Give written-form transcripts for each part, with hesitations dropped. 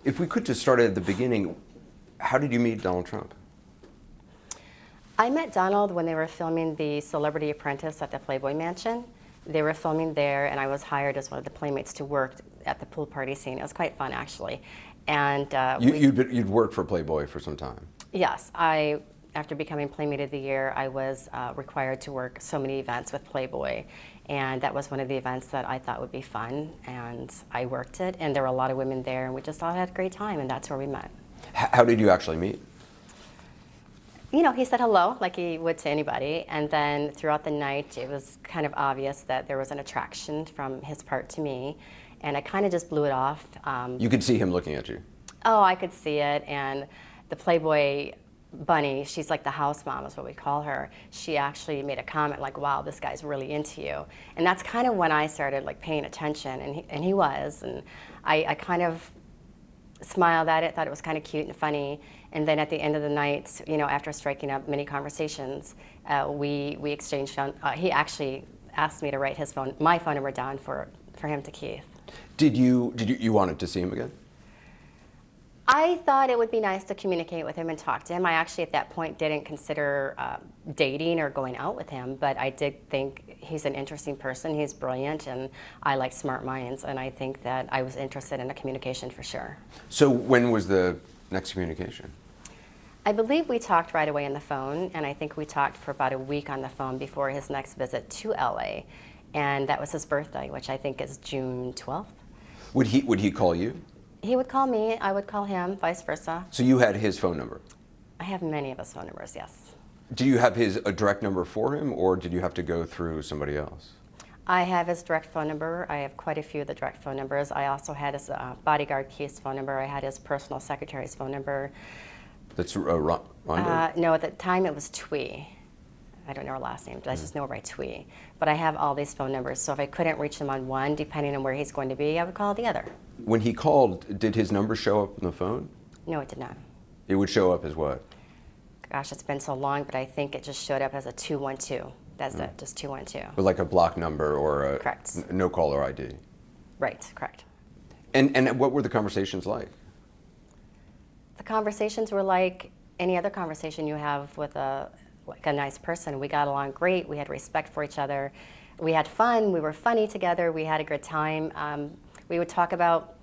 If we could just start at the beginning, how did you meet Donald Trump? I met Donald when they were filming The Celebrity Apprentice at the Playboy Mansion. They were filming there, and I was hired as one of the playmates to work at the pool party scene. It was quite fun, actually. And You'd worked for Playboy for some time. yes, after becoming Playmate of the Year, I was required to work so many events with Playboy, and that was one of the events that I thought would be fun, and I worked it, and there were a lot of women there, and we just all had a great time, and that's where we met. How did you actually meet? You know, he said hello like he would to anybody, and then throughout the night it was kind of obvious that there was an attraction from his part to me, and I kind of just blew it off. You could see him looking at you. Oh, I could see it, and the Playboy bunny, she's like the house mom is what we call her, she actually made a comment like, wow, this guy's really into you. And that's kind of when I started like paying attention, and he was, and I kind of smiled at it, thought it was kind of cute and funny. And then at the end of the night, you know, after striking up many conversations, we exchanged phone. He actually asked me to write my phone number down for him to Keith. Did you wanted to see him again? I thought it would be nice to communicate with him and talk to him. I actually at that point didn't consider dating or going out with him, but I did think he's an interesting person. He's brilliant, and I like smart minds, and I think that I was interested in a communication for sure. So when was the next communication? I believe we talked right away on the phone, and I think we talked for about a week on the phone before his next visit to LA, and that was his birthday, which I think is June 12th. Would he call you? He would call me, I would call him, vice versa. So you had his phone number? I have many of his phone numbers, yes. Do you have a direct number for him, or did you have to go through somebody else? I have his direct phone number. I have quite a few of the direct phone numbers. I also had his bodyguard Keith's phone number. I had his personal secretary's phone number. That's Rhonda? No, at the time it was Twee. I don't know her last name, but I just know her by Twee. But I have all these phone numbers, so if I couldn't reach him on one, depending on where he's going to be, I would call the other. When he called, did his number show up on the phone? No, it did not. It would show up as what? Gosh, it's been so long, but I think it just showed up as a 212. That's it, just 212. But like a block number or a Correct. No caller ID? Right, correct. And what were the conversations like? The conversations were like any other conversation you have with a nice person. We got along great. We had respect for each other. We had fun. We were funny together. We had a good time. We would talk about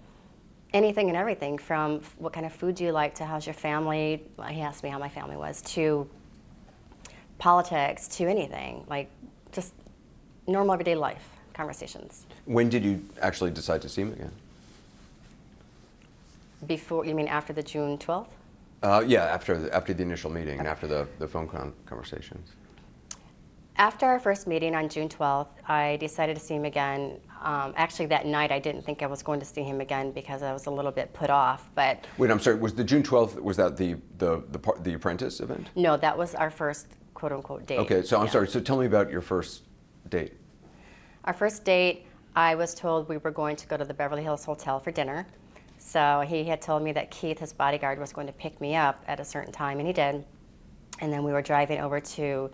anything and everything, from what kind of food do you like to how's your family. He asked me how my family was, to politics, to anything, like just normal everyday life conversations. When did you actually decide to see him again? Before, you mean after the June 12th? Yeah, after the initial meeting, and after the phone conversations. After our first meeting on June 12th, I decided to see him again. Actually, that night I didn't think I was going to see him again because I was a little bit put off. But wait, I'm sorry. Was the June 12th? Was that the Apprentice event? No, that was our first quote unquote date. Okay, so I'm sorry. So tell me about your first date. Our first date, I was told we were going to go to the Beverly Hills Hotel for dinner. So he had told me that Keith, his bodyguard, was going to pick me up at a certain time, and he did. And then we were driving over to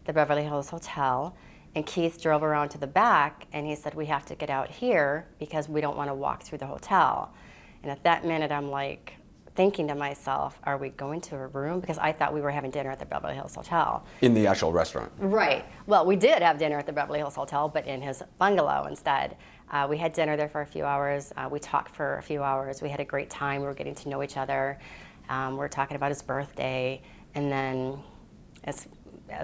the Beverly Hills Hotel, and Keith drove around to the back, and he said, we have to get out here because we don't want to walk through the hotel. And at that minute, I'm like thinking to myself, are we going to a room? Because I thought we were having dinner at the Beverly Hills Hotel. In the actual restaurant? Right. Well, we did have dinner at the Beverly Hills Hotel, but in his bungalow instead. We had dinner there for a few hours. We talked for a few hours. We had a great time. We were getting to know each other. We were talking about his birthday. And then as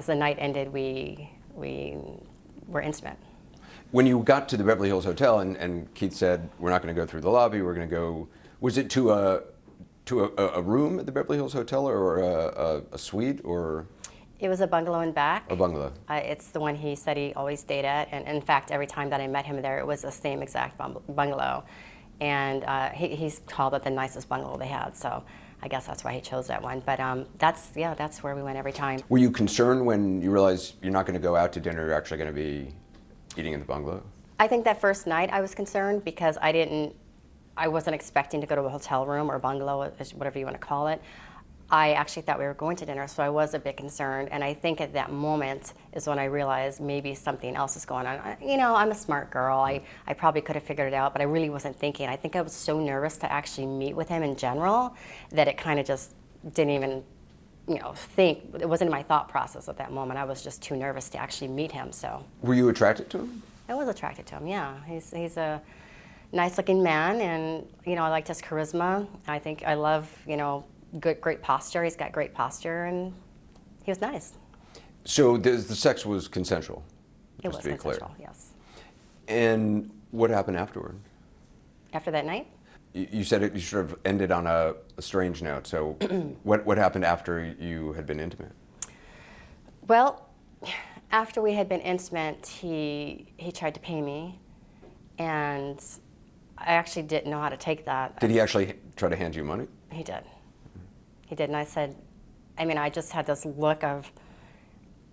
the night ended, we were intimate. When you got to the Beverly Hills Hotel and Keith said, we're not going to go through the lobby, we're going to go, was it to a room at the Beverly Hills Hotel, or a suite, or? It was a bungalow in back. A bungalow. It's the one he said he always stayed at, and in fact, every time that I met him there, it was the same exact bungalow. And he's called it the nicest bungalow they had, so I guess that's why he chose that one. But that's where we went every time. Were you concerned when you realized you're not going to go out to dinner, you're actually going to be eating in the bungalow? I think that first night I was concerned because I wasn't expecting to go to a hotel room or bungalow, whatever you want to call it. I actually thought we were going to dinner, so I was a bit concerned. And I think at that moment is when I realized maybe something else is going on. I'm a smart girl. I probably could have figured it out, but I really wasn't thinking. I think I was so nervous to actually meet with him in general that it kind of just didn't even, think. It wasn't in my thought process at that moment. I was just too nervous to actually meet him. So Were you attracted to him? I was attracted to him. Yeah, he's a nice-looking man, and I liked his charisma. I think I love great posture. He's got great posture, and he was nice. So the sex was consensual? It was consensual, yes. And what happened afterward? After that night? You said you sort of ended on a strange note. So what happened after you had been intimate? Well, after we had been intimate, he tried to pay me, and I actually didn't know how to take that. Did he actually try to hand you money? He did. He did, and I said, I just had this look of,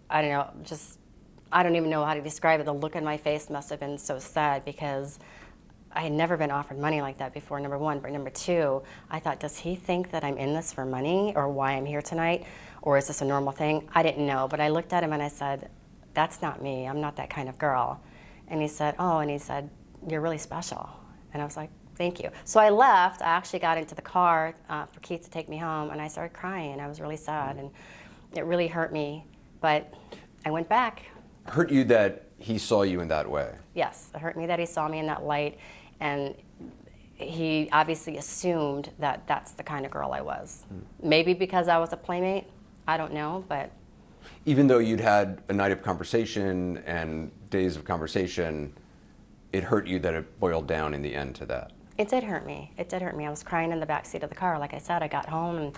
I don't even know how to describe it. The look in my face must have been so sad because I had never been offered money like that before, number one. But number two, I thought, does he think that I'm in this for money or why I'm here tonight? Or is this a normal thing? I didn't know, but I looked at him and I said, that's not me. I'm not that kind of girl. And he said, you're really special. And I was like, thank you. So I left. I actually got into the car for Keith to take me home, and I started crying. I was really sad, and it really hurt me. But I went back. Hurt you that he saw you in that way? Yes, it hurt me that he saw me in that light, and he obviously assumed that that's the kind of girl I was. Maybe because I was a playmate, I don't know, but... Even though you'd had a night of conversation and days of conversation, it hurt you that it boiled down in the end to that? It did hurt me. It did hurt me. I was crying in the backseat of the car. Like I said, I got home and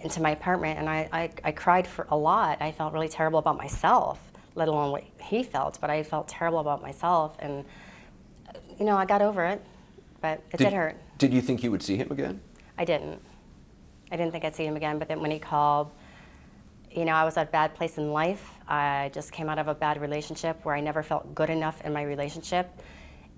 into my apartment, and I cried for a lot. I felt really terrible about myself, let alone what he felt, but I felt terrible about myself, and I got over it, but it did hurt. Did you think you would see him again? I didn't. I didn't think I'd see him again, but then when he called, I was at a bad place in life. I just came out of a bad relationship where I never felt good enough in my relationship.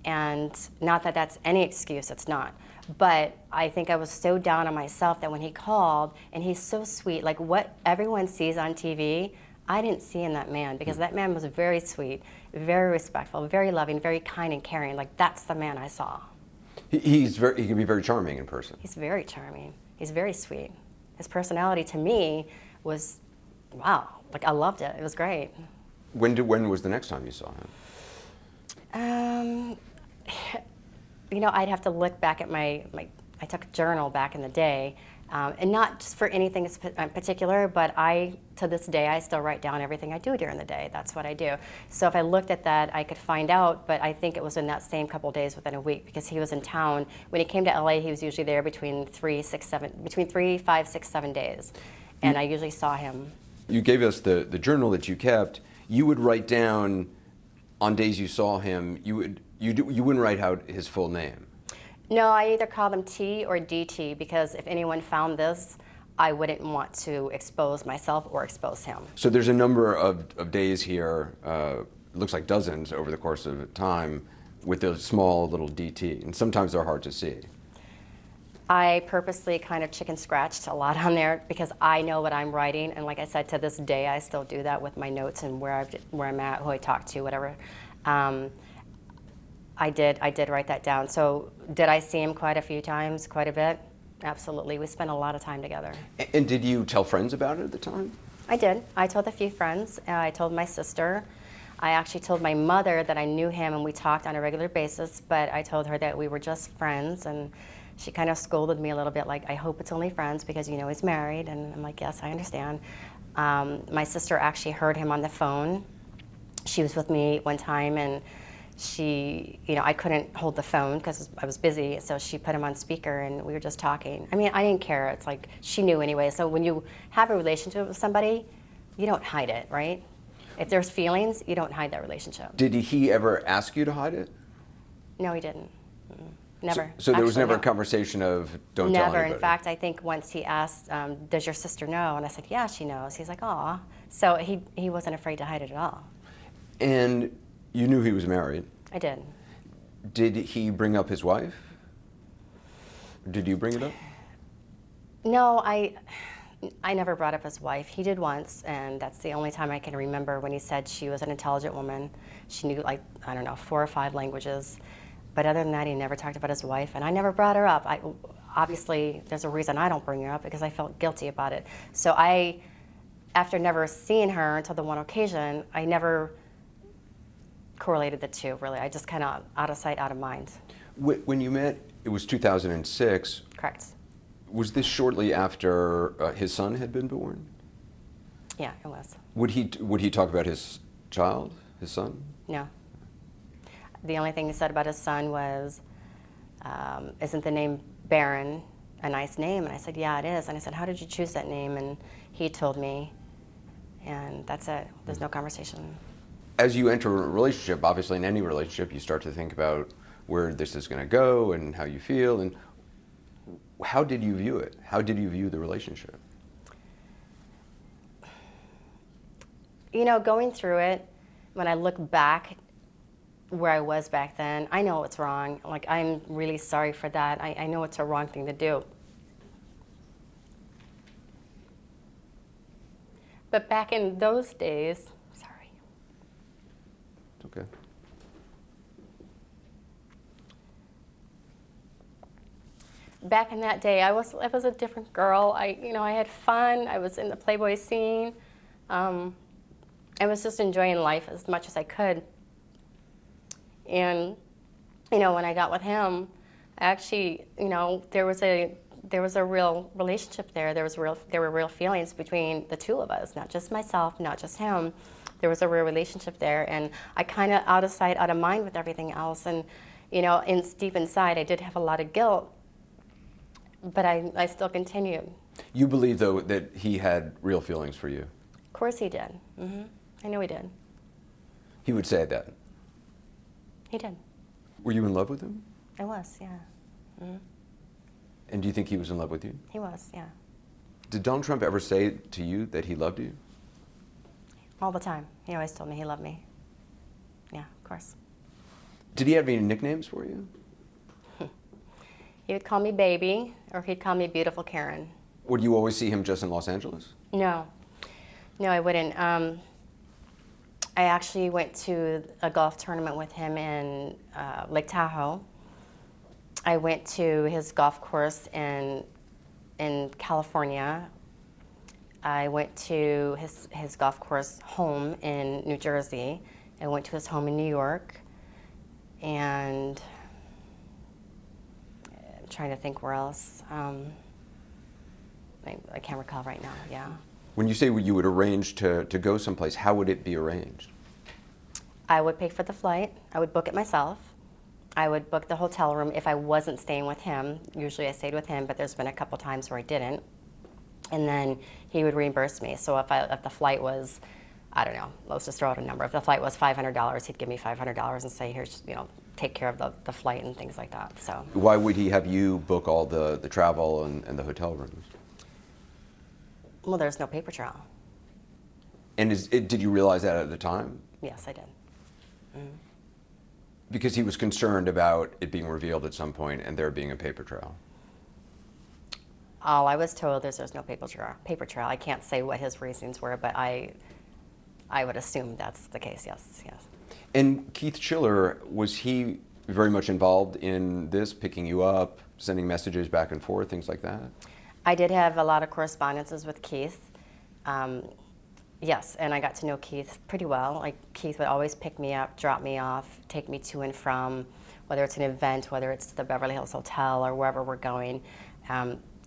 And not that that's any excuse, it's not. But I think I was so down on myself that when he called, and he's so sweet, like what everyone sees on TV, I didn't see in that man, because that man was very sweet, very respectful, very loving, very kind and caring. Like that's the man I saw. He can be very charming in person. He's very charming. He's very sweet. His personality to me was, wow, like I loved it. It was great. When was the next time you saw him? I'd have to look back at I took a journal back in the day, and not just for anything in particular, but to this day, I still write down everything I do during the day. That's what I do. So if I looked at that, I could find out, but I think it was in that same couple of days within a week, because he was in town. When he came to LA, he was usually there between 3, 5, 6, 7 days, and I usually saw him. You gave us the journal that you kept. You would write down on days you saw him, you wouldn't write out his full name. No, I either call them T or DT, because if anyone found this, I wouldn't want to expose myself or expose him. So there's a number of days here, looks like dozens over the course of time, with a small little DT, and sometimes they're hard to see. I purposely kind of chicken scratched a lot on there because I know what I'm writing, and like I said, to this day I still do that with my notes and where I'm at, who I talk to, whatever. I did write that down. So did I see him quite a few times, quite a bit? Absolutely. We spent a lot of time together. And did you tell friends about it at the time? I did. I told a few friends. I told my sister. I actually told my mother that I knew him and we talked on a regular basis, but I told her that we were just friends, and she kind of scolded me a little bit, like, I hope it's only friends because he's married, and I'm like, yes, I understand. My sister actually heard him on the phone. She was with me one time, and she, I couldn't hold the phone because I was busy, so she put him on speaker and we were just talking. I mean, I didn't care. It's like she knew anyway. So when you have a relationship with somebody, you don't hide it, right? If there's feelings, you don't hide that relationship. Did he ever ask you to hide it? No, he didn't. Never. So there was never a conversation of don't tell anybody? Never. In fact, I think once he asked, does your sister know? And I said, yeah, she knows. He's like, aw. So he wasn't afraid to hide it at all. And you knew he was married? I did. Did he bring up his wife? Did you bring it up? No, I never brought up his wife. He did once, and that's the only time I can remember when he said she was an intelligent woman. She knew, like, I don't know, 4 or 5 languages. But other than that, he never talked about his wife, and I never brought her up. Obviously, there's a reason I don't bring her up, because I felt guilty about it. So after never seeing her until the one occasion, I never correlated the two, really. I just kind of out of sight, out of mind. When you met, it was 2006. Correct. Was this shortly after his son had been born? Yeah, it was. Would he talk about his child, his son? No. The only thing he said about his son was, isn't the name Baron a nice name? And I said, yeah, it is. And I said, how did you choose that name? And he told me, and that's it. There's no conversation. As you enter a relationship, obviously in any relationship, you start to think about where this is going to go and how you feel. And how did you view it? How did you view the relationship? You know, going through it, when I look back where I was back then, I know it's wrong. Like, I'm really sorry for that. I know it's a wrong thing to do. But back in those days, sorry. It's okay. Back in that day, I was a different girl. I had fun. I was in the Playboy scene. I was just enjoying life as much as I could. And, when I got with him, actually, there was a real relationship there. There were real feelings between the two of us, not just myself, not just him. There was a real relationship there, and I kind of out of sight, out of mind with everything else. And, deep inside, I did have a lot of guilt, but I still continued. You believe, though, that he had real feelings for you? Of course he did. I know he did. He would say that? He did. Were you in love with him? I was, yeah. And do you think he was in love with you? He was, yeah. Did Donald Trump ever say to you that he loved you? All the time. He always told me he loved me. Yeah, of course. Did he have any nicknames for you? He would call me baby, or he'd call me beautiful Karen. Would you always see him just in Los Angeles? No. No, I wouldn't. I actually went to a golf tournament with him in Lake Tahoe. I went to his golf course in California. I went to his golf course home in New Jersey. I went to his home in New York. And I'm trying to think where else. I can't recall right now, yeah. When you say you would arrange to go someplace, how would it be arranged? I would pay for the flight. I would book it myself. I would book the hotel room if I wasn't staying with him. Usually I stayed with him, but there's been a couple times where I didn't. And then he would reimburse me. So if the flight was, I don't know, let's just throw out a number. If the flight was $500, he'd give me $500 and say, here's, take care of the flight and things like that. So why would he have you book all the travel and the hotel rooms? Well, there's no paper trail. And did you realize that at the time? Yes, I did. Because he was concerned about it being revealed at some point and there being a paper trail. All I was told is there's no paper trail. I can't say what his reasons were, but I would assume that's the case, yes. And Keith Schiller, was he very much involved in this, picking you up, sending messages back and forth, things like that? I did have a lot of correspondences with Keith. Yes, and I got to know Keith pretty well. Like, Keith would always pick me up, drop me off, take me to and from, whether it's an event, whether it's to the Beverly Hills Hotel or wherever we're going.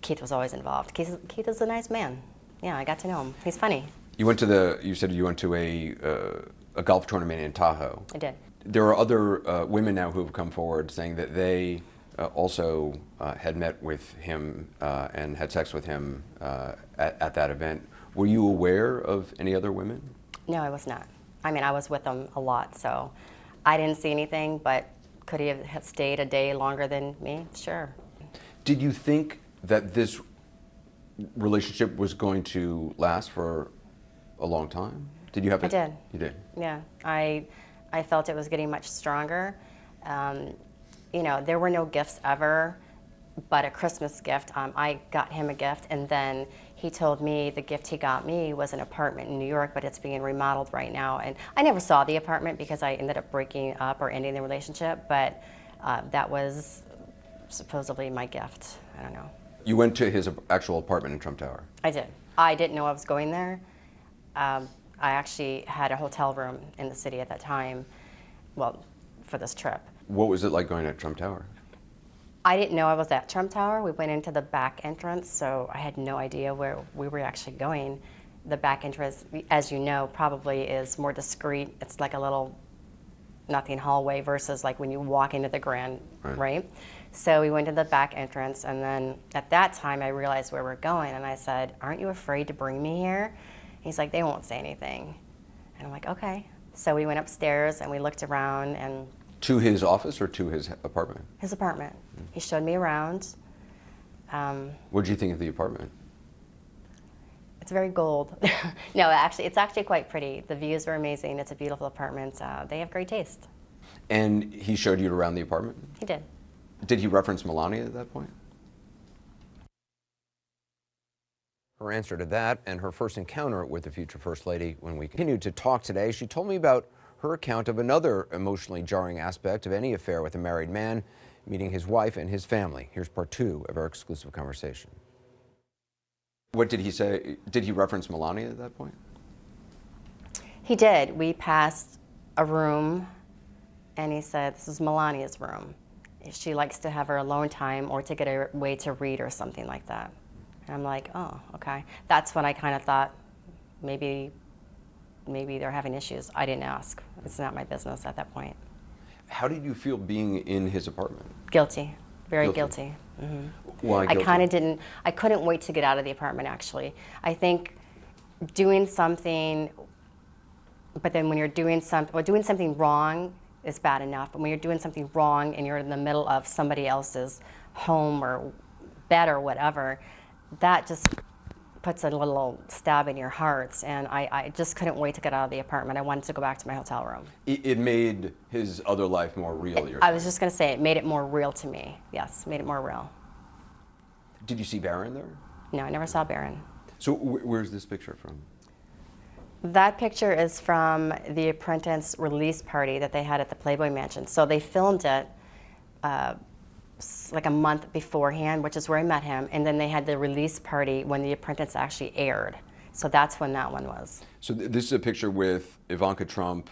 Keith was always involved. Keith is a nice man. Yeah, I got to know him. He's funny. You said you went to a golf tournament in Tahoe. I did. There are other women now who have come forward saying that they also had met with him and had sex with him at that event. Were you aware of any other women? No, I was not. I mean, I was with him a lot, so I didn't see anything, but could he have stayed a day longer than me? Sure. Did you think that this relationship was going to last for a long time? Did you have I did. You did? Yeah. I felt it was getting much stronger. There were no gifts ever. but a Christmas gift. I got him a gift, and then he told me the gift he got me was an apartment in New York, but it's being remodeled right now. And I never saw the apartment because I ended up breaking up or ending the relationship, but that was supposedly my gift. I don't know. You went to his actual apartment in Trump Tower? I did. I didn't know I was going there. I actually had a hotel room in the city at that time, well, for this trip. What was it like going to Trump Tower? I didn't know I was at Trump Tower. We went into the back entrance, so I had no idea where we were actually going. The back entrance, as you know, probably is more discreet. It's like a little nothing hallway versus like when you walk into the grand, right? So we went to the back entrance, and then at that time I realized where we're going, and I said, "Aren't you afraid to bring me here?" He's like, "They won't say anything." And I'm like, "Okay." So we went upstairs and we looked around, and To his office or to his apartment? his apartment. He showed me around. What did you think of the apartment? It's very gold. No, actually, it's actually quite pretty. The views were amazing. It's a beautiful apartment. They have great taste. And he showed you around the apartment? He did. Did he reference Melania at that point? Her answer to that and her first encounter with the future First Lady when we continued to talk today, she told me about her account of another emotionally jarring aspect of any affair with a married man, meeting his wife and his family. Here's part 2 of our exclusive conversation. What did he say? Did he reference Melania at that point? He did. We passed a room, and he said, "This is Melania's room. She likes to have her alone time or to get away to read or something like that." And I'm like, "Oh, okay." That's when I kind of thought, maybe they're having issues. I didn't ask. It's not my business at that point. How did you feel being in his apartment? Guilty. Very guilty. Mm-hmm. Why guilty? I couldn't wait to get out of the apartment, actually. I think doing something, but then when you're doing something wrong is bad enough, but when you're doing something wrong and you're in the middle of somebody else's home or bed or whatever, that just puts a little stab in your hearts, and I just couldn't wait to get out of the apartment. I wanted to go back to my hotel room. It made his other life more real, I was just going to say, it made it more real to me. Yes, made it more real. Did you see Barron there? No, I never saw Barron. So where's this picture from? That picture is from the Apprentice release party that they had at the Playboy Mansion. So they filmed it like a month beforehand, which is where I met him, and then they had the release party when The Apprentice actually aired. So that's when that one was. So this is a picture with Ivanka Trump,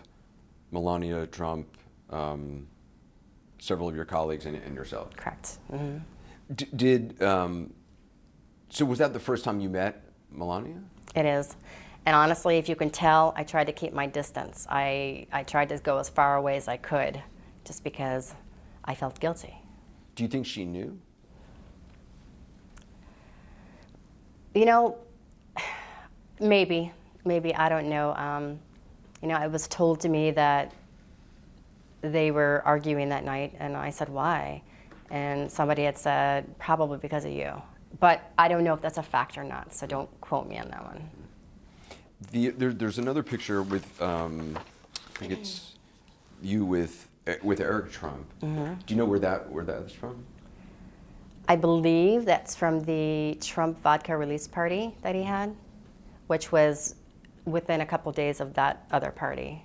Melania Trump, several of your colleagues, and yourself. Correct. Mm-hmm. So was that the first time you met Melania? It is. And honestly, if you can tell, I tried to keep my distance. I tried to go as far away as I could, just because I felt guilty. Do you think she knew? You know, maybe, I don't know. You know, it was told to me that they were arguing that night, and I said, "Why?" And somebody had said, "Probably because of you." But I don't know if that's a fact or not, so don't quote me on that one. There's another picture with, I think it's you with Eric Trump. Mm-hmm. Do you know where that's from? I believe that's from the Trump vodka release party that he had, which was within a couple days of that other party.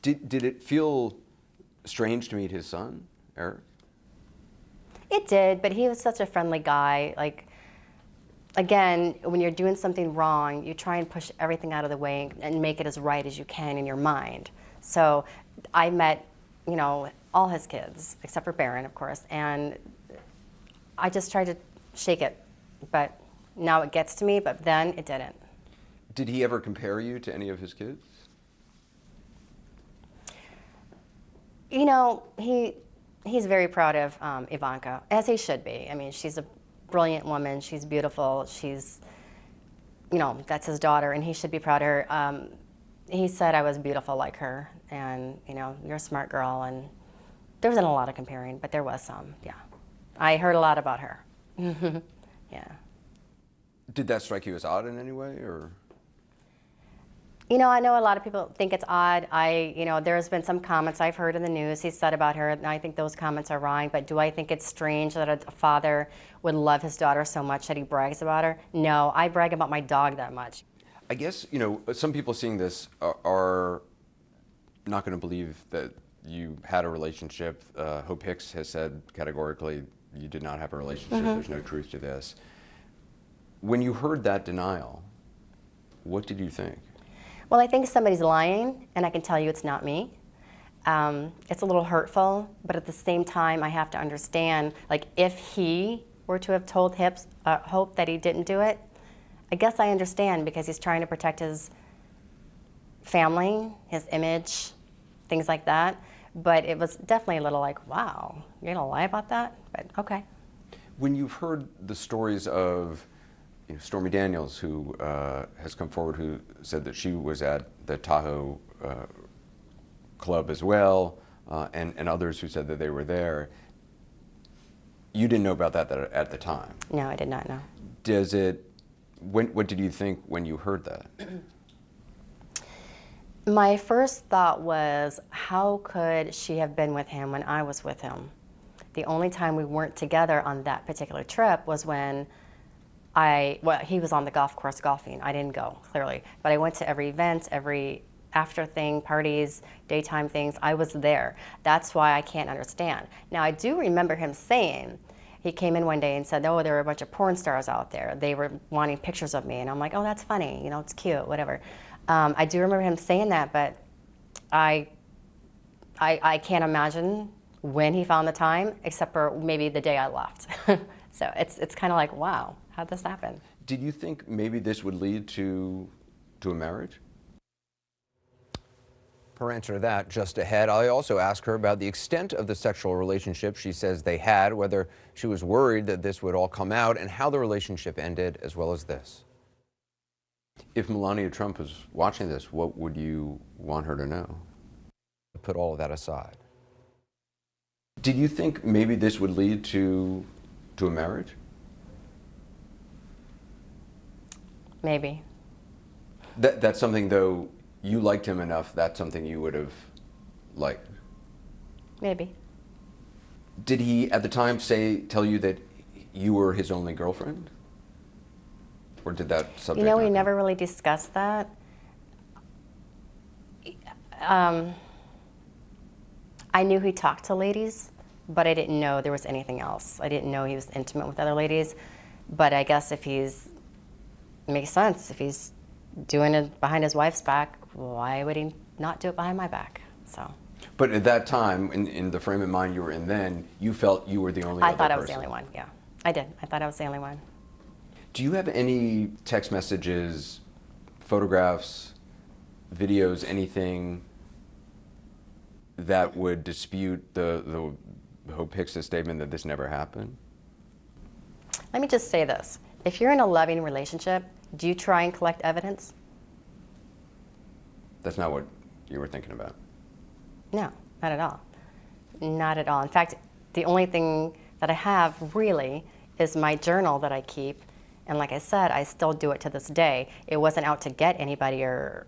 Did it feel strange to meet his son, Eric? It did, but he was such a friendly guy. Like, again, when you're doing something wrong, you try and push everything out of the way and make it as right as you can in your mind. So I met, you know, all his kids, except for Barron, of course, and I just tried to shake it. But now it gets to me, but then it didn't. Did he ever compare you to any of his kids? You know, he's very proud of Ivanka, as he should be. I mean, she's a brilliant woman. She's beautiful. She's, you know, that's his daughter, and he should be proud of her. He said I was beautiful like her, and, you know, you're a smart girl, and there wasn't a lot of comparing, but there was some, yeah. I heard a lot about her. Yeah. Did that strike you as odd in any way, or? You know, I know a lot of people think it's odd. There's been some comments I've heard in the news he's said about her, and I think those comments are wrong. But do I think it's strange that a father would love his daughter so much that he brags about her? No, I brag about my dog that much. I guess, some people seeing this are not going to believe that you had a relationship. Hope Hicks has said categorically you did not have a relationship. There's no truth to this. When you heard that denial, what did you think? Well, I think somebody's lying, and I can tell you it's not me. It's a little hurtful, but at the same time, I have to understand, like, if he were to have told Hope that he didn't do it, I guess I understand, because he's trying to protect his family, his image, things like that. But it was definitely a little like, wow, you're gonna lie about that? But okay. When you've heard the stories of Stormy Daniels, who has come forward, who said that she was at the Tahoe club as well, and others who said that they were there, you didn't know about that at the time? No, I did not know. What did you think when you heard that? My first thought was, how could she have been with him when I was with him? The only time we weren't together on that particular trip was when he was on the golf course golfing. I didn't go, clearly. But I went to every event, every after thing, parties, daytime things. I was there. That's why I can't understand. Now, I do remember him saying, he came in one day and said, oh, there were a bunch of porn stars out there. They were wanting pictures of me. And I'm like, oh, that's funny. It's cute, whatever. I do remember him saying that, but I can't imagine when he found the time, except for maybe the day I left. So it's kind of like, wow, how'd this happen? Did you think maybe this would lead to a marriage? Her answer to that just ahead. I also asked her about the extent of the sexual relationship she says they had, whether she was worried that this would all come out, and how the relationship ended, as well as this. If Melania Trump was watching this, what would you want her to know? Put all of that aside. Did you think maybe this would lead to a marriage? Maybe. That's something, though, you liked him enough, that's something you would have liked? Maybe. Did he, at the time, tell you that you were his only girlfriend? Or did that subject we never really discussed that. I knew he talked to ladies, but I didn't know there was anything else. I didn't know he was intimate with other ladies. But I guess it makes sense. If he's doing it behind his wife's back, why would he not do it behind my back? So. But at that time, in the frame of mind you were in then, you felt you were the only other person. I thought I was the only one, yeah. I did. I thought I was the only one. Do you have any text messages, photographs, videos, anything that would dispute the Hope Hicks' statement that this never happened? Let me just say this. If you're in a loving relationship, do you try and collect evidence? That's not what you were thinking about. No, not at all. Not at all. In fact, the only thing that I have really is my journal that I keep. And like I said, I still do it to this day. It wasn't out to get anybody or,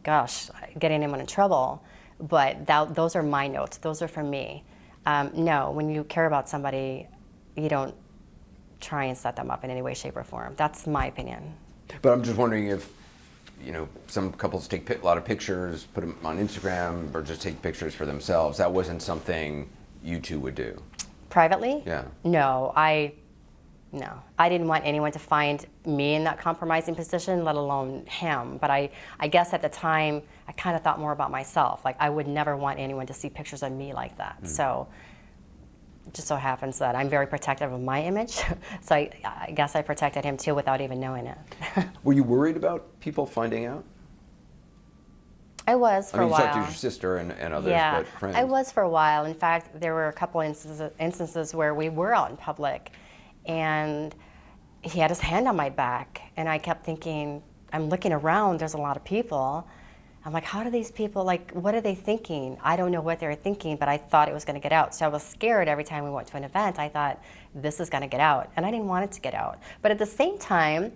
gosh, get anyone in trouble. But those are my notes. Those are for me. No, when you care about somebody, you don't try and set them up in any way, shape, or form. That's my opinion. But I'm just wondering if, some couples take a lot of pictures, put them on Instagram, or just take pictures for themselves. That wasn't something you two would do. Privately? Yeah. No, I didn't want anyone to find me in that compromising position, let alone him. But I guess at the time, I kind of thought more about myself. Like, I would never want anyone to see pictures of me like that. So it just so happens that I'm very protective of my image. So I guess I protected him too without even knowing it. Were you worried about people finding out? I was for a while. You talked to your sister and others, yeah, but friends. I was for a while. In fact, there were a couple instances where we were out in public, and he had his hand on my back, and I kept thinking, I'm looking around, there's a lot of people. I'm like, how do these people, what are they thinking? I don't know what they were thinking, but I thought it was going to get out. So I was scared every time we went to an event. I thought, this is going to get out, and I didn't want it to get out. But at the same time,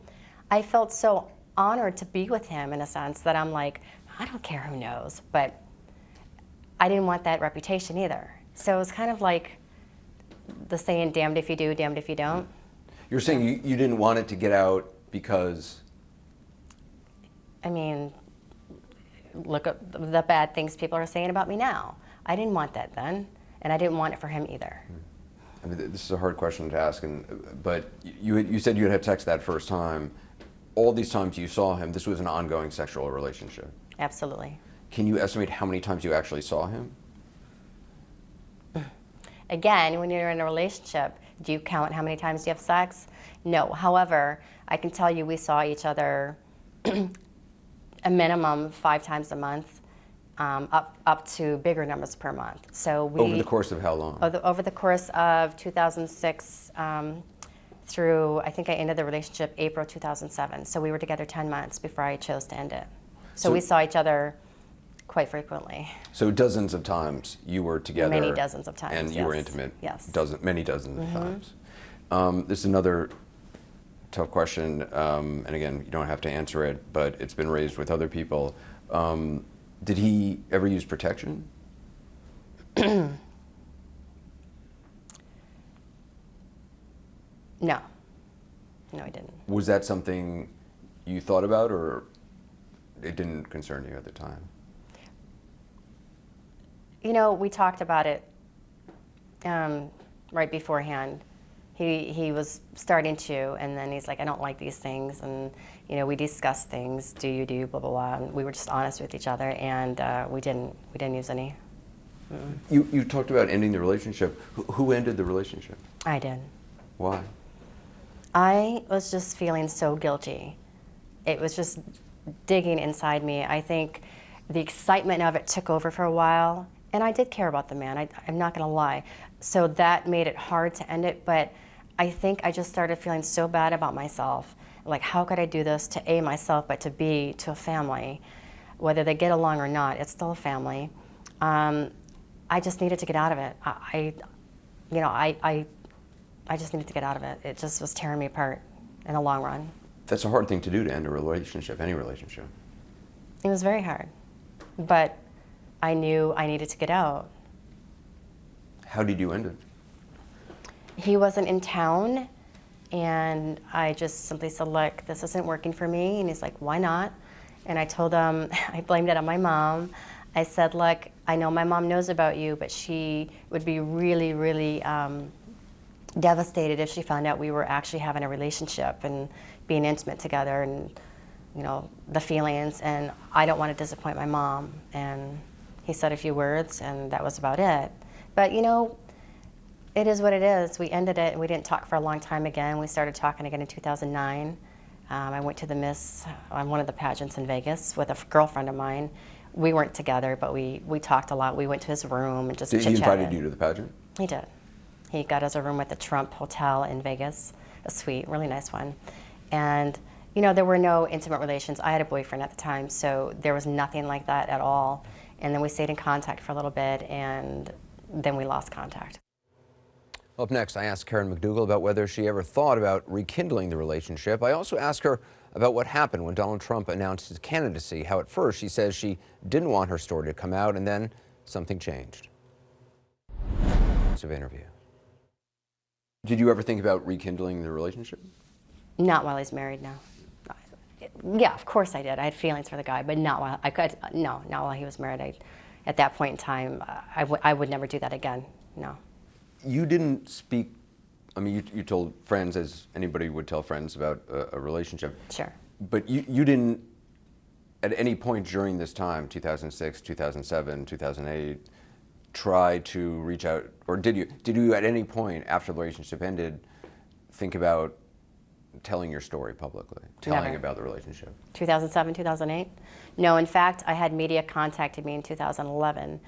I felt so honored to be with him in a sense that I'm like, I don't care who knows, but I didn't want that reputation either. So it was kind of like the saying, damned if you do, damned if you don't. You're saying you didn't want it to get out because? I mean, look at the bad things people are saying about me now. I didn't want that then, and I didn't want it for him either. I mean, this is a hard question to ask, but you said you had sex that first time. All these times you saw him, this was an ongoing sexual relationship. Absolutely. Can you estimate how many times you actually saw him? Again, when you're in a relationship, do you count how many times you have sex? No. However, I can tell you we saw each other a minimum 5 times a month, up to bigger numbers per month. So we, over the course of how long? Over the course of 2006 through, I think I ended the relationship April 2007. So we were together 10 months before I chose to end it. So we saw each other quite frequently. So dozens of times you were together. Many dozens of times, and you were intimate. Yes. Many dozens of times. This is another tough question, and again, you don't have to answer it, but it's been raised with other people. Did he ever use protection? No. No, he didn't. Was that something you thought about, or it didn't concern you at the time? You know, we talked about it right beforehand. He was starting to, and then he's like, I don't like these things, and you know, we discussed things, do you, blah, blah, blah, and we were just honest with each other, and we didn't use any. You talked about ending the relationship. Who ended the relationship? I did. Why? I was just feeling so guilty. It was just digging inside me. I think the excitement of it took over for a while, and I did care about the man, I'm not gonna lie. So that made it hard to end it, but I think I just started feeling so bad about myself. Like, how could I do this to A, myself, but to B, to a family? Whether they get along or not, it's still a family. I just needed to get out of it. I just needed to get out of it. It just was tearing me apart in the long run. That's a hard thing to do, to end a relationship, any relationship. It was very hard, but I knew I needed to get out. How did you end it? He wasn't in town, and I just simply said, look, this isn't working for me. And he's like, why not? And I told him, I blamed it on my mom. I said, look, I know my mom knows about you, but she would be really, really devastated if she found out we were actually having a relationship and being intimate together, and you know, the feelings, and I don't want to disappoint my mom. And he said a few words, and that was about it. But you know, it is what it is. We ended it, and we didn't talk for a long time again. We started talking again in 2009. I went to the Miss on one of the pageants in Vegas with a girlfriend of mine. We weren't together, but we talked a lot. We went to his room and just chit-chatted. He invited you to the pageant? He did. He got us a room at the Trump Hotel in Vegas, a suite, really nice one. And you know, there were no intimate relations. I had a boyfriend at the time, so there was nothing like that at all. And then we stayed in contact for a little bit, and then we lost contact. Up next, I asked Karen Mcdougal about whether she ever thought about rekindling the relationship. I also asked her about what happened when Donald Trump announced his candidacy, how at first she says she didn't want her story to come out, and then something changed. Interview. Did you ever think about rekindling the relationship? Not while he's married, no. Yeah, of course I did. I had feelings for the guy, but not while not while he was married. At that point in time, I would never do that again. No. You didn't speak. I mean, you told friends, as anybody would tell friends, about a relationship. Sure. But you didn't, at any point during this time, 2006, 2007, 2008, try to reach out, or did you at any point after the relationship ended think about telling your story publicly, telling Never. about the relationship? 2007, 2008? No, in fact, I had media contacted me in 2011.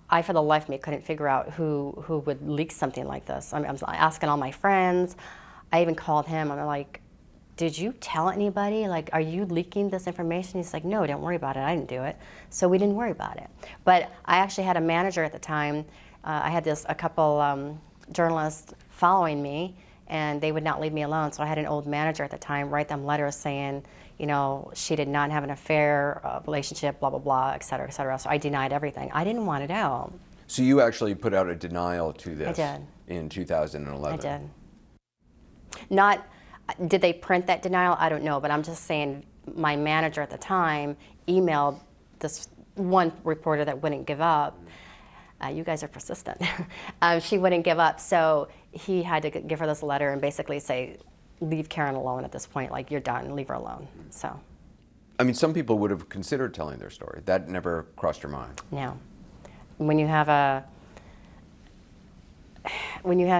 I, for the life of me, couldn't figure out who would leak something like this. I was asking all my friends. I even called him. I'm like, did you tell anybody? Like, are you leaking this information? He's like, no, don't worry about it. I didn't do it. So we didn't worry about it. But I actually had a manager at the time. I had a couple journalists following me, and they would not leave me alone. So I had an old manager at the time write them letters saying, you know, she did not have an affair, relationship, blah, blah, blah, et cetera, et cetera. So I denied everything. I didn't want it out. So you actually put out a denial to this I did. in 2011. I did. Not, did they print that denial? I don't know, but I'm just saying my manager at the time emailed this one reporter that wouldn't give up. You guys are persistent. She wouldn't give up, so he had to give her this letter and basically say, leave Karen alone at this point, like you're done, leave her alone. So. I mean, some people would have considered telling their story. That never crossed your mind. No. When you have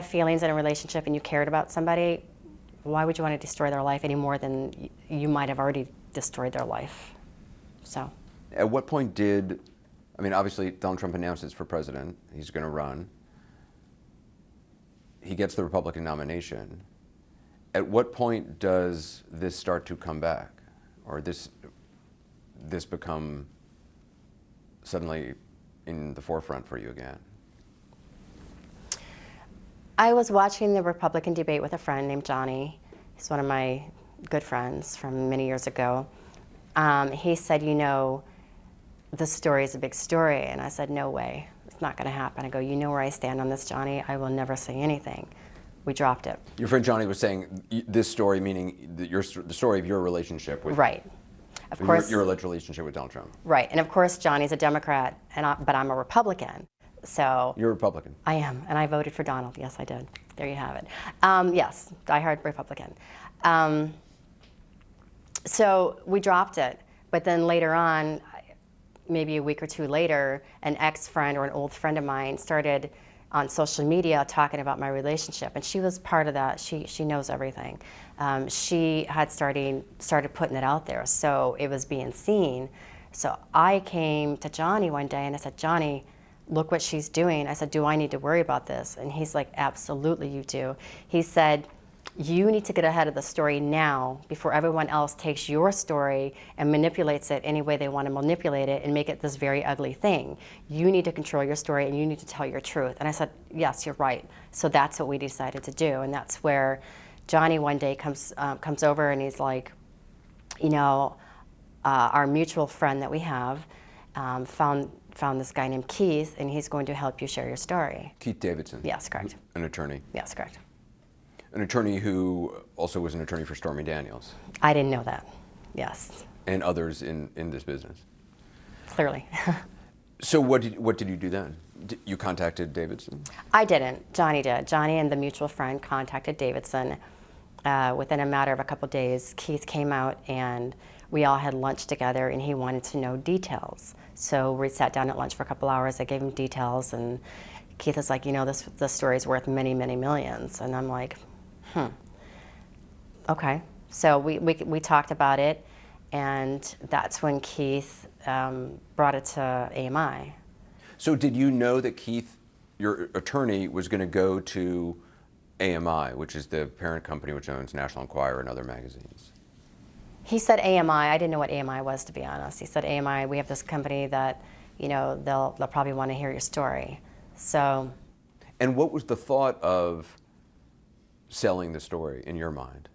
feelings in a relationship and you cared about somebody, why would you want to destroy their life any more than you might have already destroyed their life? So. At what point did, I mean, obviously Donald Trump announces for president, he's going to run. He gets the Republican nomination. At what point does this start to come back? Or this become suddenly in the forefront for you again? I was watching the Republican debate with a friend named Johnny. He's one of my good friends from many years ago. He said, you know, this story is a big story. And I said, no way, it's not gonna happen. I go, you know where I stand on this, Johnny? I will never say anything. We dropped it. Your friend Johnny was saying this story, meaning the story of your relationship with... Right. Of course. Your alleged relationship with Donald Trump. Right, and of course Johnny's a Democrat, but I'm a Republican. So you're a Republican. I am, and I voted for Donald. Yes, I did. There you have it. Yes, diehard Republican. So we dropped it, but then later on, maybe a week or two later, an ex-friend or an old friend of mine started on social media talking about my relationship, and she was part of that. She knows everything. She had started putting it out there, so it was being seen. So I came to Johnny one day and I said, Johnny, look what she's doing. I said, do I need to worry about this? And he's like, absolutely you do. He said, you need to get ahead of the story now before everyone else takes your story and manipulates it any way they want to manipulate it and make it this very ugly thing. You need to control your story and you need to tell your truth. And I said, yes, you're right. So that's what we decided to do. And that's where Johnny one day comes over and he's like, you know, our mutual friend that we have found this guy named Keith, and he's going to help you share your story. Keith Davidson. Yes, correct. An attorney. Yes, correct. An attorney who also was an attorney for Stormy Daniels. I didn't know that. Yes. And others in this business. Clearly. So what did you do then? You contacted Davidson? I didn't. Johnny did. Johnny and the mutual friend contacted Davidson. Within a matter of a couple days, Keith came out and we all had lunch together, and he wanted to know details. So we sat down at lunch for a couple hours. I gave him details, and Keith was like, you know, this story is worth many, many millions. And I'm like, okay. So we talked about it, and that's when Keith brought it to AMI. So did you know that Keith, your attorney, was going to go to AMI, which is the parent company which owns National Enquirer and other magazines? He said AMI. I didn't know what AMI was, to be honest. He said AMI, we have this company that, you know, they'll probably want to hear your story. So. And what was the thought of selling the story in your mind?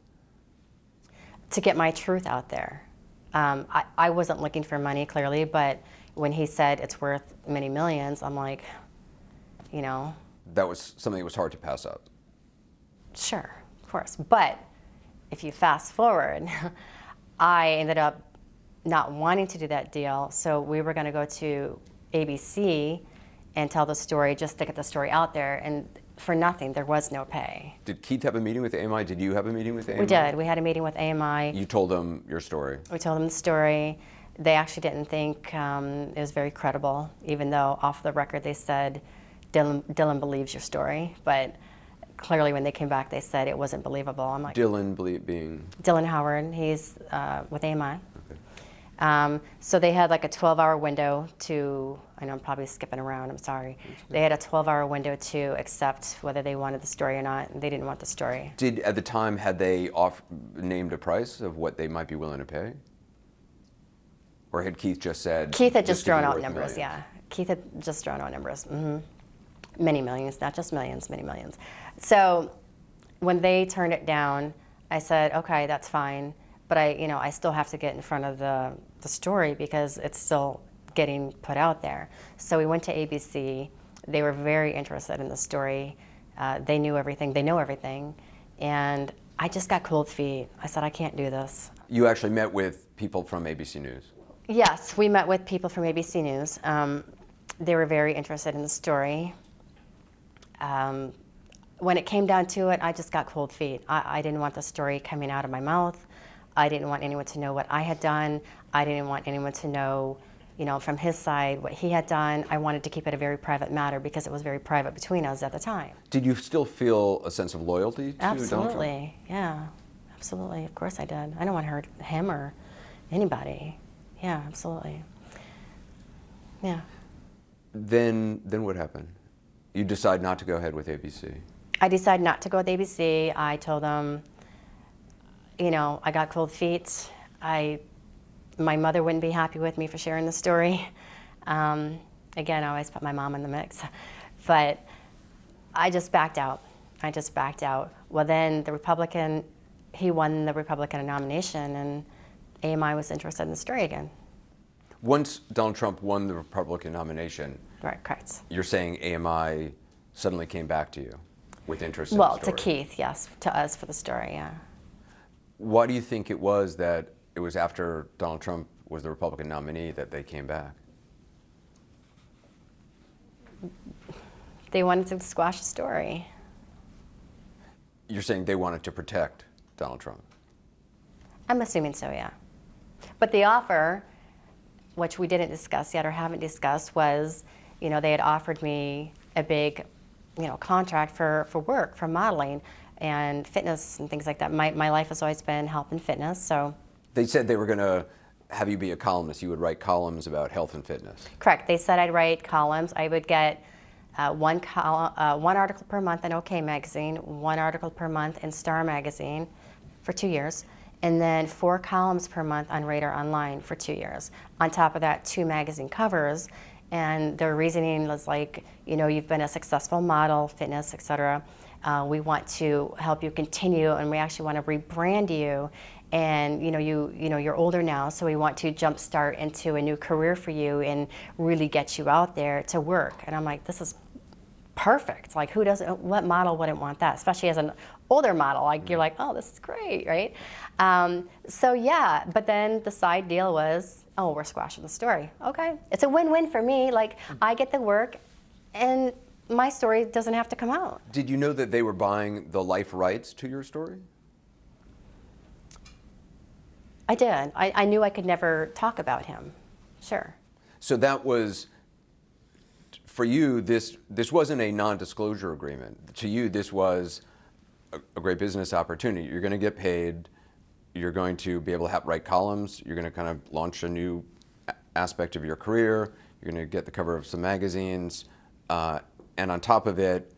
To get my truth out there. I wasn't looking for money, clearly, but when he said it's worth many millions, I'm like, you know. That was something that was hard to pass up. Sure, of course. But if you fast forward, I ended up not wanting to do that deal, so we were going to go to ABC and tell the story just to get the story out there, and for nothing. There was no pay. Did Keith have a meeting with AMI? Did you have a meeting with AMI? We did. We had a meeting with AMI. You told them your story? We told them the story. They actually didn't think it was very credible, even though off the record they said, Dylan believes your story, but clearly when they came back they said it wasn't believable. I'm like, Dylan being? Dylan Howard. He's with AMI. Okay. So they had like a 12-hour window to, I know I'm probably skipping around, I'm sorry. They had a 12-hour window to accept whether they wanted the story or not, and they didn't want the story. At the time, had they named a price of what they might be willing to pay? Or had Keith just said? Keith had just thrown out numbers, yeah. Keith had just thrown out numbers. Many millions, not just millions, many millions. So when they turned it down, I said, okay, that's fine, but I still have to get in front of the story because it's still getting put out there. So we went to ABC. They were very interested in the story. They knew everything. They know everything. And I just got cold feet. I said, I can't do this. You actually met with people from ABC News? Yes, we met with people from ABC News. They were very interested in the story. When it came down to it, I just got cold feet. I didn't want the story coming out of my mouth. I didn't want anyone to know what I had done. I didn't want anyone to know, from his side what he had done. I wanted to keep it a very private matter because it was very private between us at the time. Did you still feel a sense of loyalty to Donald Trump? Absolutely, yeah, absolutely. Of course I did. I don't want to hurt him or anybody. Yeah, absolutely. Yeah. Then what happened? You decide not to go ahead with ABC. I decided not to go with ABC. I told them, I got cold feet. My mother wouldn't be happy with me for sharing the story. Again, I always put my mom in the mix. But I just backed out. Well, then he won the Republican nomination, and AMI was interested in the story again. Once Donald Trump won the Republican nomination, Right, correct. you're saying AMI suddenly came back to you with interest in the story? Well, to Keith, yes, to us for the story, yeah. Why do you think it was that it was after Donald Trump was the Republican nominee that they came back? They wanted to squash the story. You're saying they wanted to protect Donald Trump? I'm assuming so, yeah. But the offer, which we didn't discuss yet or haven't discussed, was, they had offered me a big, contract for work, for modeling and fitness and things like that. My life has always been health and fitness, so. They said they were going to have you be a columnist. You would write columns about health and fitness. Correct. They said I'd write columns. I would get one article per month in OK Magazine, one article per month in Star Magazine for 2 years, and then 4 columns per month on Radar Online for 2 years. On top of that, 2 magazine covers. And their reasoning was like, you've been a successful model, fitness, et cetera. We want to help you continue, and we actually want to rebrand you. And you're older now, so we want to jumpstart into a new career for you and really get you out there to work. And I'm like, this is perfect. Like, what model wouldn't want that? Especially as an older model, like you're like, oh, this is great, right? So yeah, but then the side deal was, oh, we're squashing the story. Okay, it's a win-win for me. Like, I get the work, and my story doesn't have to come out. Did you know that they were buying the life rights to your story? I did. I knew I could never talk about him. Sure. So that was, for you, this wasn't a non-disclosure agreement. To you, this was a great business opportunity. You're going to get paid. You're going to be able to write columns. You're going to kind of launch a new aspect of your career. You're going to get the cover of some magazines. And on top of it,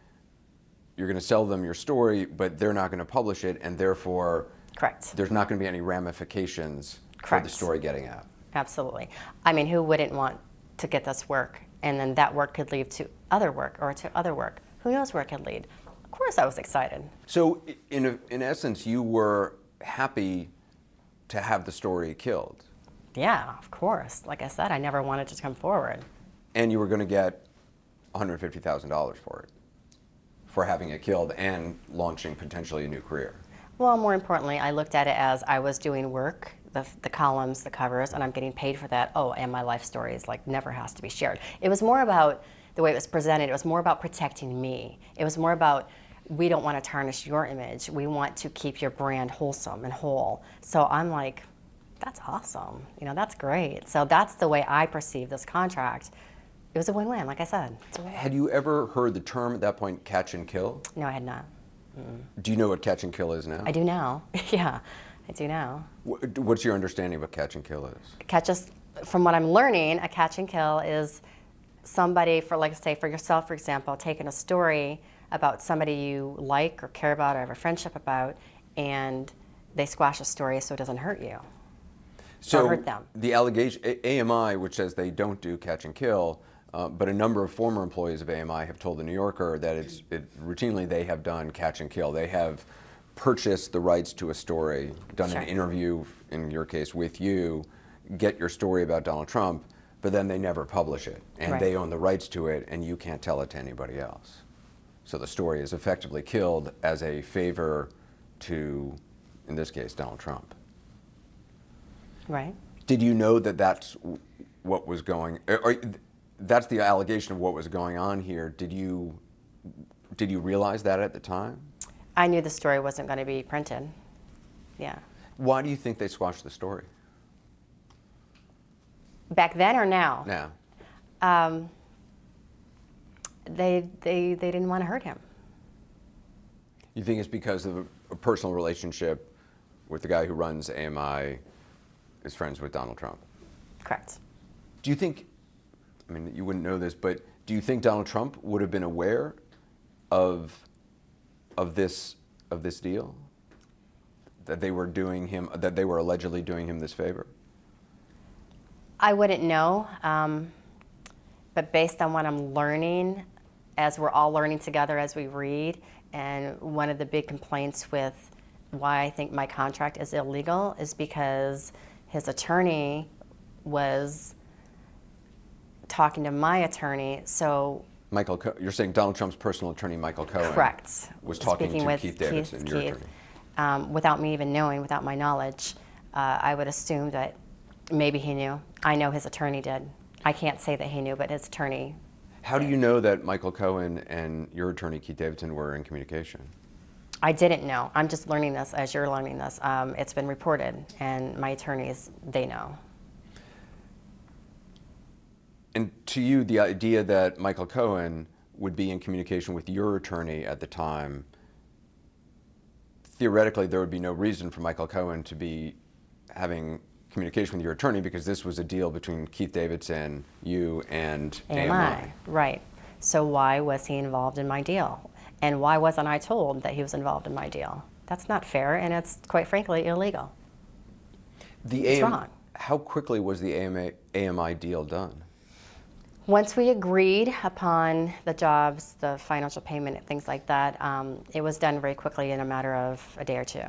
you're going to sell them your story, but they're not going to publish it, and therefore, correct, there's not going to be any ramifications correct, for the story getting out. Absolutely. I mean, who wouldn't want to get this work, and then that work could lead to other work or to other work? Who knows where it could lead? Of course I was excited. So in essence, you were happy to have the story killed. Yeah, of course. Like I said, I never wanted to come forward. And you were going to get $150,000 for it, for having it killed and launching potentially a new career. Well, more importantly, I looked at it as I was doing work, the columns, the covers, and I'm getting paid for that. Oh, and my life story is like never has to be shared. It was more about the way it was presented. It was more about protecting me. It was more about, we don't want to tarnish your image. We want to keep your brand wholesome and whole. So I'm like, that's awesome. That's great. So that's the way I perceive this contract. It was a win-win, like I said. Had you ever heard the term at that point, catch and kill? No, I had not. Do you know what catch and kill is now? I do now. Yeah, I do now. What's your understanding of what catch and kill is? From what I'm learning, a catch and kill is somebody, for yourself, for example, taking a story about somebody you like or care about or have a friendship about, and they squash a story so it doesn't hurt you. So hurt them. The allegation, AMI, which says they don't do catch and kill, but a number of former employees of AMI have told The New Yorker that routinely they have done catch and kill. They have purchased the rights to a story, done Sure. an interview, in your case with you, get your story about Donald Trump, but then they never publish it. And Right. they own the rights to it, and you can't tell it to anybody else. So the story is effectively killed as a favor to, in this case, Donald Trump. Right. Did you know that that's what was going, or that's the allegation of what was going on here? Did you realize that at the time? I knew the story wasn't going to be printed. Yeah. Why do you think they squashed the story? Back then or now? Now. They didn't want to hurt him. You think it's because of a personal relationship with the guy who runs AMI is friends with Donald Trump? Correct. Do you think, I mean, you wouldn't know this, but do you think Donald Trump would have been aware of this deal? That they were allegedly doing him this favor? I wouldn't know, but based on what I'm learning, as we're all learning together as we read, and one of the big complaints with why I think my contract is illegal is because his attorney was talking to my attorney, so... You're saying Donald Trump's personal attorney, Michael Cohen, Correct. was talking Speaking to with Keith Davidson, your attorney. Without me even knowing, without my knowledge, I would assume that maybe he knew. I know his attorney did. I can't say that he knew, but his attorney. How do you know that Michael Cohen and your attorney, Keith Davidson, were in communication? I didn't know. I'm just learning this as you're learning this. It's been reported, and my attorneys, they know. And to you, the idea that Michael Cohen would be in communication with your attorney at the time, theoretically, there would be no reason for Michael Cohen to be having communication with your attorney because this was a deal between Keith Davidson, you, and AMI. Right. So why was he involved in my deal? And why wasn't I told that he was involved in my deal? That's not fair, and it's, quite frankly, illegal. It's wrong. How quickly was the AMI deal done? Once we agreed upon the jobs, the financial payment, and things like that, it was done very quickly in a matter of a day or two.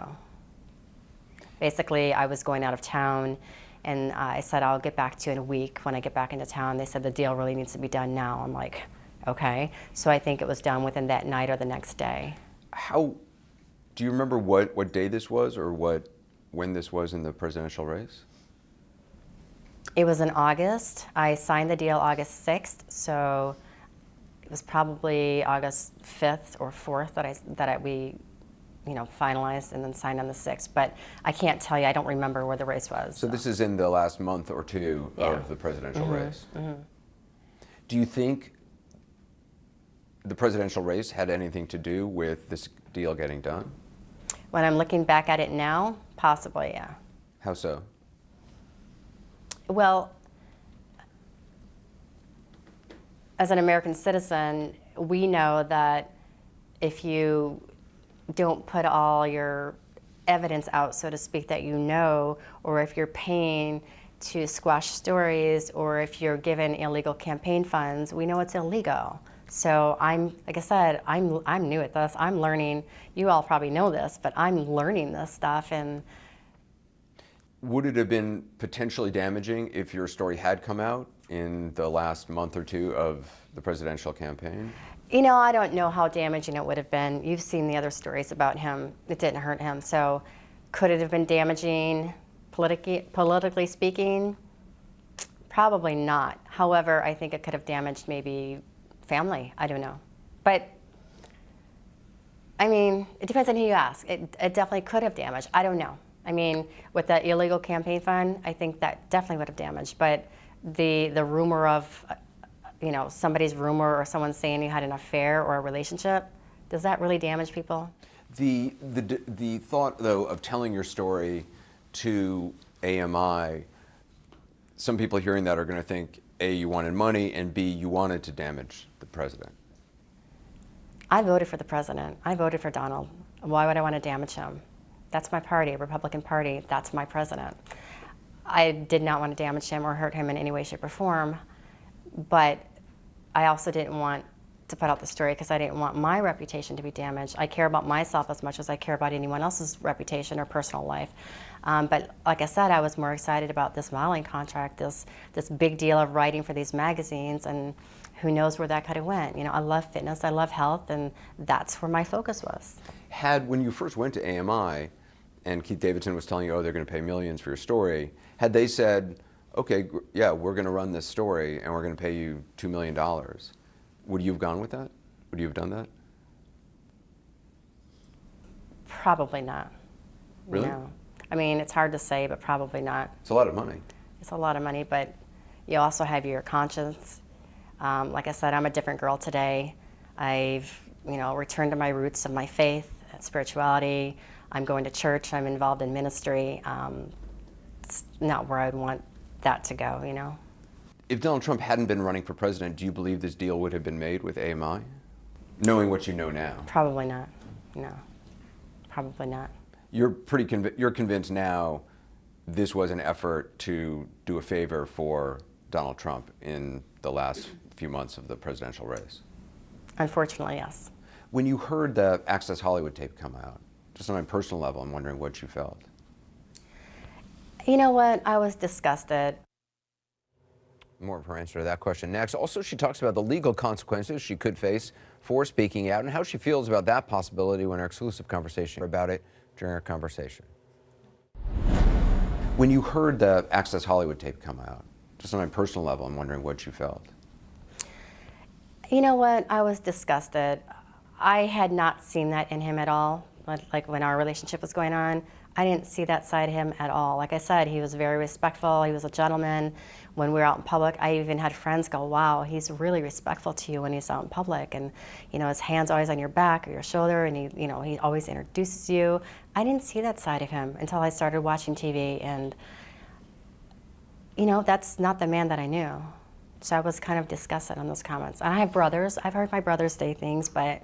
Basically, I was going out of town, and I said, I'll get back to you in a week when I get back into town. They said, the deal really needs to be done now. I'm like, okay. So I think it was done within that night or the next day. Do you remember what day this was or when this was in the presidential race? It was in August. I signed the deal August 6th, so it was probably August 5th or 4th that we finalized and then signed on the 6th. But I can't tell you, I don't remember where the race was. So this is in the last month or two of the presidential race. Mm-hmm. Do you think the presidential race had anything to do with this deal getting done? When I'm looking back at it now, possibly, yeah. How so? Well, as an American citizen, we know that if you don't put all your evidence out, so to speak, that you know, or if you're paying to squash stories, or if you're given illegal campaign funds, we know it's illegal. So like I said, I'm new at this. I'm learning. You all probably know this, but I'm learning this stuff. And would it have been potentially damaging if your story had come out in the last month or two of the presidential campaign? I don't know how damaging it would have been. You've seen the other stories about him. It didn't hurt him. So could it have been damaging politically speaking? Probably not. However, I think it could have damaged maybe family. I don't know. But, I mean, it depends on who you ask. It definitely could have damaged. I don't know. I mean, with that illegal campaign fund, I think that definitely would have damaged. But the rumor of, somebody's rumor or someone saying you had an affair or a relationship, does that really damage people? The thought, though, of telling your story to AMI, some people hearing that are going to think, A, you wanted money, and B, you wanted to damage the president. I voted for the president. I voted for Donald. Why would I want to damage him? That's my party, Republican Party. That's my president. I did not want to damage him or hurt him in any way, shape, or form. But I also didn't want to put out the story because I didn't want my reputation to be damaged. I care about myself as much as I care about anyone else's reputation or personal life. But like I said, I was more excited about this modeling contract, this big deal of writing for these magazines, and who knows where that could have went. You know, I love fitness, I love health, and that's where my focus was. When you first went to AMI, and Keith Davidson was telling you, oh, they're going to pay millions for your story, had they said, okay, yeah, we're going to run this story and we're going to pay you $2 million, would you have gone with that? Would you have done that? Probably not. Really? No. I mean, it's hard to say, but probably not. It's a lot of money. It's a lot of money, but you also have your conscience. Like I said, I'm a different girl today. I've, returned to my roots of my faith, spirituality. I'm going to church. I'm involved in ministry. It's not where I'd want that to go, If Donald Trump hadn't been running for president, do you believe this deal would have been made with AMI? Knowing what you know now. Probably not. No. Probably not. You're you're convinced now this was an effort to do a favor for Donald Trump in the last few months of the presidential race? Unfortunately, yes. When you heard the Access Hollywood tape come out, just on a personal level, I'm wondering what you felt. You know what? I was disgusted. More of her answer to that question next. Also, she talks about the legal consequences she could face for speaking out and how she feels about that possibility when our exclusive conversation about it during our conversation. When you heard the Access Hollywood tape come out, just on a personal level, I'm wondering what you felt. You know what? I was disgusted. I had not seen that in him at all. Like when our relationship was going on, I didn't see that side of him at all. Like I said, he was very respectful. He was a gentleman. When we were out in public, I even had friends go, wow, he's really respectful to you when he's out in public. And, his hand's always on your back or your shoulder, and he always introduces you. I didn't see that side of him until I started watching TV. And, that's not the man that I knew. So I was kind of disgusted on those comments. And I have brothers. I've heard my brothers say things, but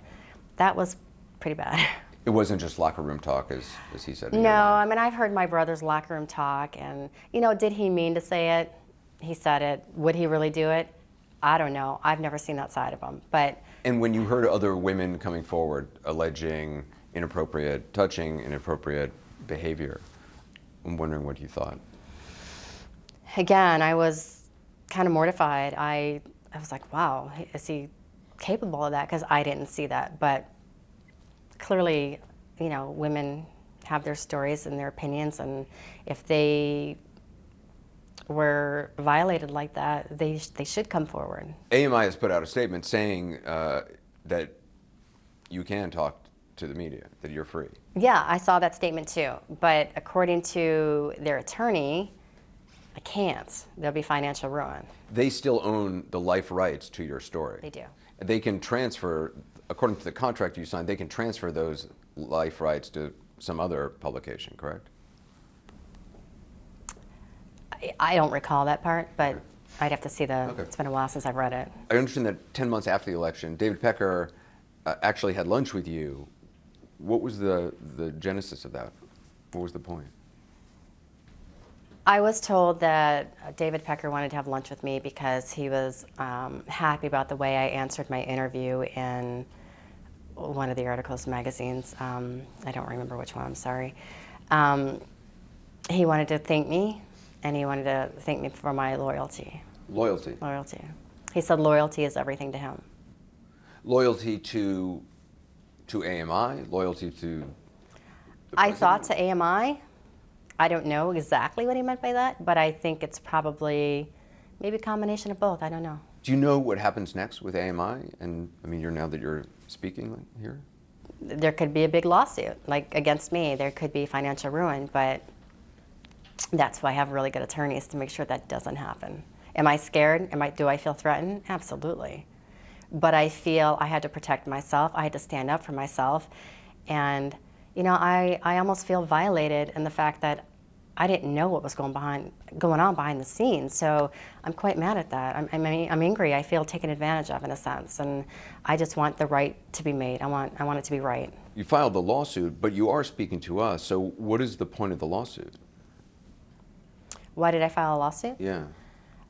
that was pretty bad. It wasn't just locker room talk, as he said. No, I mean, I've heard my brother's locker room talk, and, did he mean to say it? He said it. Would he really do it? I don't know. I've never seen that side of him. And when you heard other women coming forward alleging touching inappropriate behavior, I'm wondering what you thought. Again, I was kind of mortified. I was like, wow, is he capable of that? Because I didn't see that. But clearly, women have their stories and their opinions, and if they were violated like that, they should come forward. AMI has put out a statement saying that you can talk to the media, that you're free. Yeah, I saw that statement too. But according to their attorney, I can't. There'll be financial ruin. They still own the life rights to your story. They do. They can transfer, according to the contract you signed, they can transfer those life rights to some other publication, correct? I don't recall that part, but I'd have to see Okay. It's been a while since I've read it. I understand that 10 months after the election, David Pecker actually had lunch with you. What was the genesis of that? What was the point? I was told that David Pecker wanted to have lunch with me because he was happy about the way I answered my interview in one of the articles magazines. I don't remember which one, I'm sorry. He wanted to thank me, and he wanted to thank me for my loyalty. Loyalty? Loyalty. He said loyalty is everything to him. Loyalty to AMI? Loyalty to I thought to AMI. I don't know exactly what he meant by that, but I think it's probably maybe a combination of both. I don't know. Do you know what happens next with AMI? And I mean, now that you're speaking here? There could be a big lawsuit, like against me. There could be financial ruin, but that's why I have really good attorneys to make sure that doesn't happen. Am I scared? Do I feel threatened? Absolutely. But I feel I had to protect myself. I had to stand up for myself. And I almost feel violated in the fact that I didn't know what was going on behind the scenes. So I'm quite mad at that. I'm angry. I feel taken advantage of in a sense, and I just want the right to be made. I want it to be right. You filed the lawsuit, but you are speaking to us. So what is the point of the lawsuit? Why did I file a lawsuit? Yeah.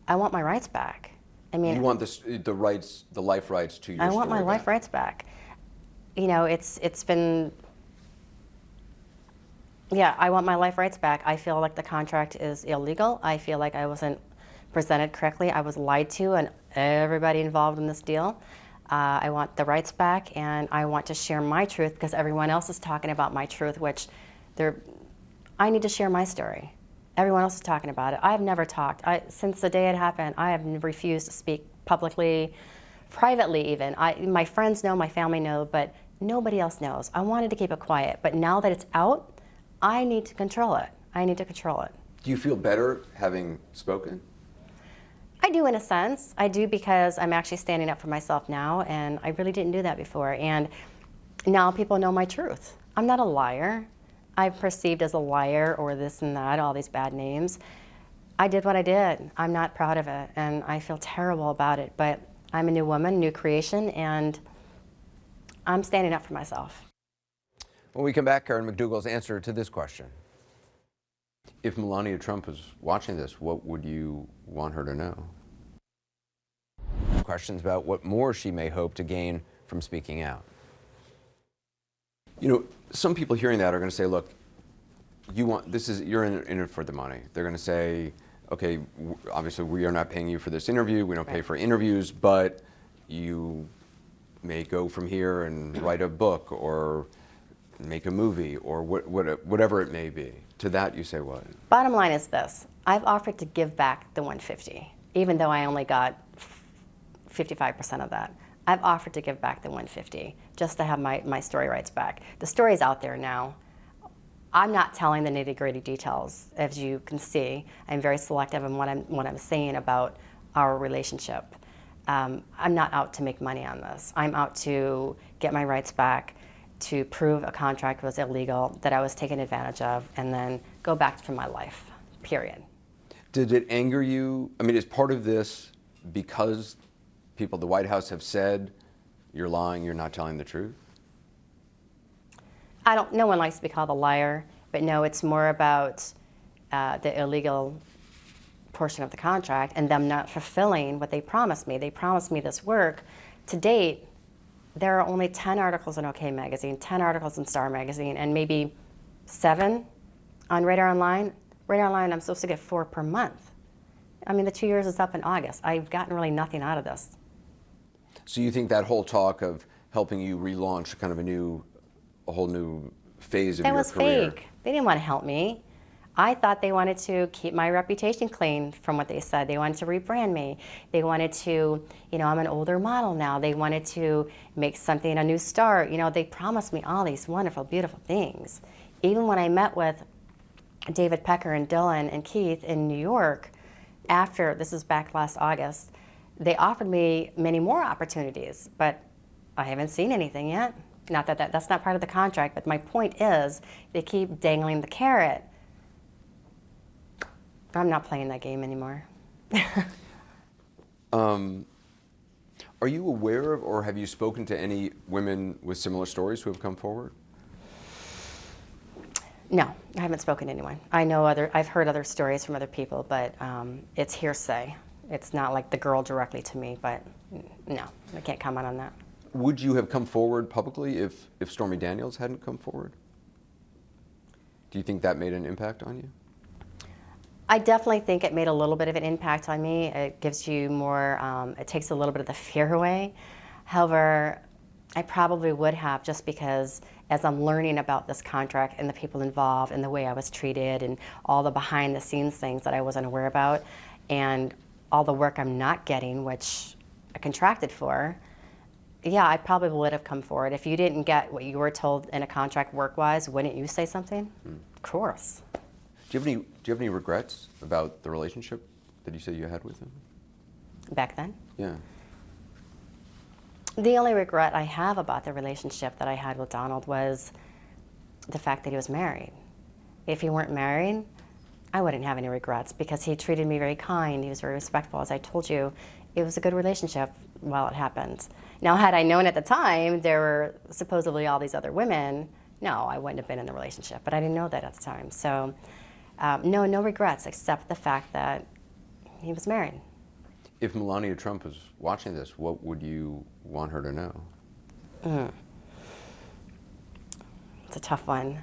I want my rights back. I mean, you want the rights, the life rights to your I story want my back. life rights back. You know, it's been, yeah, I want my life rights back. I feel like the contract is illegal. I feel like I wasn't presented correctly. I was lied to, and everybody involved in this deal. I want the rights back, and I want to share my truth because everyone else is talking about my truth, which I need to share my story. Everyone else is talking about it. I've never talked. Since the day it happened, I have refused to speak publicly, privately even. My friends know, my family know, but nobody else knows. I wanted to keep it quiet, but now that it's out, I need to control it. I need to control it. Do you feel better having spoken? I do in a sense. I do because I'm actually standing up for myself now, and I really didn't do that before. And now people know my truth. I'm not a liar. I'm perceived as a liar or this and that, all these bad names. I did what I did. I'm not proud of it, and I feel terrible about it. But I'm a new woman, new creation, and I'm standing up for myself. When we come back, Karen Mcdougal's answer to this question. If Melania Trump was watching this, what would you want her to know? Questions about what more she may hope to gain from speaking out. You know, some people hearing that are going to say, look, you're in it for the money. They're going to say, okay, obviously we are not paying you for this interview. We don't pay for interviews, but you may go from here and write a book or make a movie or whatever it may be. To that you say what? Bottom line is this. I've offered to give back the $150, even though I only got 55% of that. I've offered to give back the $150 just to have my story rights back. The story's out there now. I'm not telling the nitty-gritty details, as you can see. I'm very selective in what I'm saying about our relationship. I'm not out to make money on this. I'm out to get my rights back, to prove a contract was illegal, that I was taken advantage of, and then go back to my life, period. Did it anger you? I mean, is part of this because people at the White House have said you're lying, you're not telling the truth? No one likes to be called a liar, but no, it's more about the illegal portion of the contract and them not fulfilling what they promised me. They promised me this work. To date, there are only 10 articles in OK Magazine, 10 articles in Star Magazine, and maybe 7 on Radar Online. Radar Online, I'm supposed to get 4 per month. I mean, the 2 years is up in August. I've gotten really nothing out of this. So you think that whole talk of helping you relaunch kind of a whole new phase of your career? That was fake. They didn't want to help me. I thought they wanted to keep my reputation clean from what they said. They wanted to rebrand me. They wanted to, I'm an older model now. They wanted to make something a new start. They promised me all these wonderful, beautiful things. Even when I met with David Pecker and Dylan and Keith in New York, this is back last August, they offered me many more opportunities, but I haven't seen anything yet. Not that's not part of the contract, but my point is they keep dangling the carrot. I'm not playing that game anymore. Are you aware of, or have you spoken to any women with similar stories who have come forward? No, I haven't spoken to anyone. I've heard other stories from other people, but it's hearsay. It's not like the girl directly to me, but no, I can't comment on that. Would you have come forward publicly if Stormy Daniels hadn't come forward? Do you think that made an impact on you? I definitely think it made a little bit of an impact on me. It gives you more, it takes a little bit of the fear away. However, I probably would have, just because as I'm learning about this contract and the people involved and the way I was treated and all the behind the scenes things that I wasn't aware about and all the work I'm not getting, which I contracted for, yeah, I probably would have come forward. If you didn't get what you were told in a contract work-wise, wouldn't you say something? Of course. Do you have any regrets about the relationship that you said you had with him? Back then? Yeah. The only regret I have about the relationship that I had with Donald was the fact that he was married. If he weren't married, I wouldn't have any regrets because he treated me very kind. He was very respectful. As I told you, it was a good relationship while it happened. Now, had I known at the time there were supposedly all these other women, no, I wouldn't have been in the relationship. But I didn't know that at the time. So, no regrets except the fact that he was married. If Melania Trump was watching this, what would you want her to know? It's a tough one.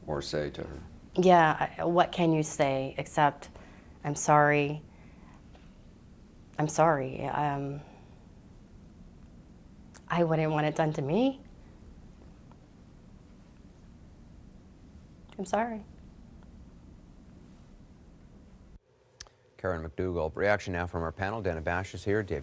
Or say to her? Yeah, what can you say except, I'm sorry. I'm sorry. I wouldn't want it done to me. I'm sorry. Karen Mcdougal. Reaction now from our panel. Dana Bash is here. David